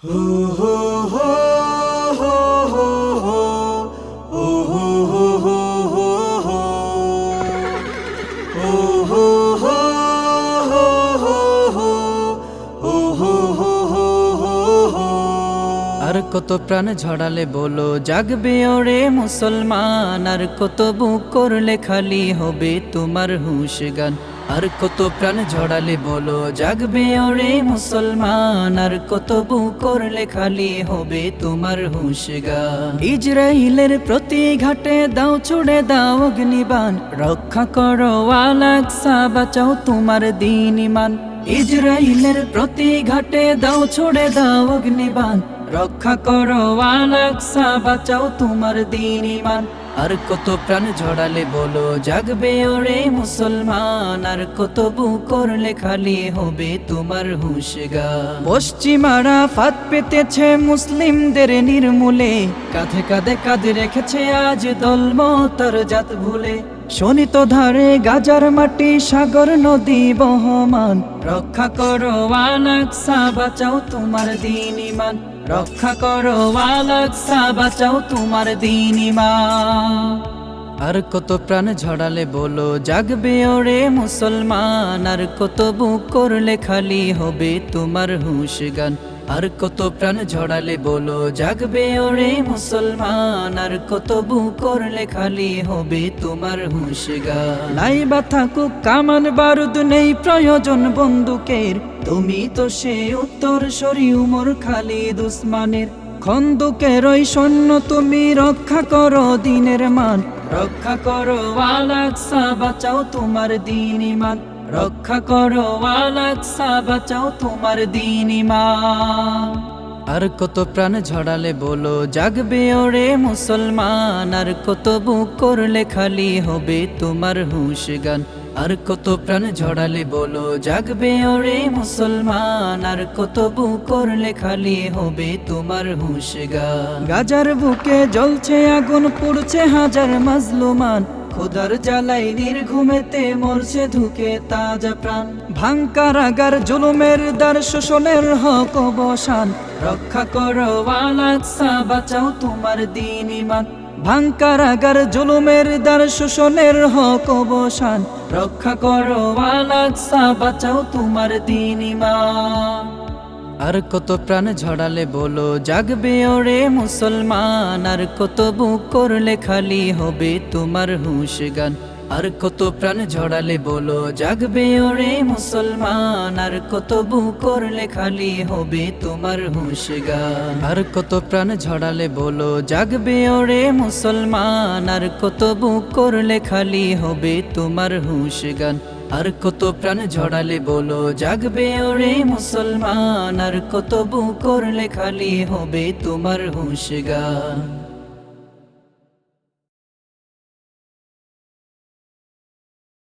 হো হো হো হো হো হো হো হো হো হো হো হো হো হো হো। আর কত প্রাণ ঝরালে বলো জাগবে ওরে মুসলমান, আর কত বুক করলে খালি হবে তোমার হুশ গান। আর কত প্রাণ ঝরালে বলো জাগবে ওরে মুসলমান, আর কত বুক করলে খালি হবে তোমার হুশ গান। ইজরাইলের প্রতি ঘাটে দাও ছুড়ে দাও অগ্নিবাণ, রক্ষা করো আল আকসা বাঁচাও তোমার দ্বীন ঈমান। ইজরাইলের প্রতি ঘাটে দাও ছুড়ে দাও অগ্নিবাণ, রক্ষা করো আল আকসা বাঁচাও তোমার দ্বীন ঈমান। আর কত প্রাণ ঝরালে বলো জাগবে ওরে মুসলমান, আর কত বুক করলে খালি হবে তোমার হুশ গান। পশ্চিমারা ফাঁদ পেতেছে মুসলিমদের নির্মূলে, কাঁধে কাঁধে কাঁধ রেখেছে আজ দলমতর জাত ভুলে। শোনিত ধারে গাজার মাটি সাগর নদী বহমান, রক্ষা করো আল আকসা বাঁচাও তোমার দ্বীন ঈমান। রক্ষা করো আল আকসা বাঁচাও তোমার দ্বীন ঈমান। আর কত প্রাণ ঝরালে বলো জাগবে ওরে মুসলমান, আর কত বুক করলে খালি হবে তোমার হুশ গান। আর কত প্রাণ ঝরালে বলো জাগবে ওরে মুসলমান, আর কত বুক করলে খালি হবে তোমার হুশ গান। লাইবা থাকুক কামান বারুদ নেই প্রয়োজন বন্দুকের, তুমি তো সে উত্তর সরি উমর খালিদ উসমানের। খন্দকের ওই সৈন্য তুমি রক্ষা করো দ্বীনের মান, রক্ষা করো আল আকসা বাঁচাও তোমার দ্বীন ঈমান। রক্ষা করো আল আকসা বাঁচাও তোমার দ্বীন ঈমান। আর কত প্রাণ ঝরালে বলো জাগবে ওরে মুসলমান, আর কত বুক করলে খালি হবে তোমার হুশ গান। আর কত প্রাণ ঝরালে বলো জাগবে ওরে মুসলমান, আর কত বুক করলে খালি হবে তোমার হুশ গান। গাজার বুকে জ্বলছে আগুন পুড়ছে হাজার মাজলুমান, খোদার জ্বালাই নির্ঘুমেতে মরছে ধুকে তাজা প্রাণ। ভাঙকারাগার জুলুমের দ্বার শোষণের হক অবসান, রক্ষা করো আল আকসা বাঁচাও তোমার দ্বীন ঈমান। ভাঙকারাগার জুলুমের দ্বার শোষণের হক অবসান, রক্ষা করো আল আকসা বাঁচাও তোমার দ্বীন ঈমান। আর কত প্রাণ ঝরালে বলো জাগবে ওরে মুসলমান, আর কত বুক করলে খালি হবে তোমার হুশ গান। আর কত প্রাণ ঝরালে বলো জাগবে ওরে মুসলমান, আর কত বুক করলে খালি হবে তোমার হুশ গান। আর কত প্রাণ ঝরালে বলো জাগবে ওরে মুসলমান, আর কত বুক করলে খালি হবে তোমার হুশ গান। আর কত প্রাণ ঝরালে বলো জাগবে ওরে মুসলমান, আর কত বুক করলে খালি হবে তোমার হুশ গান।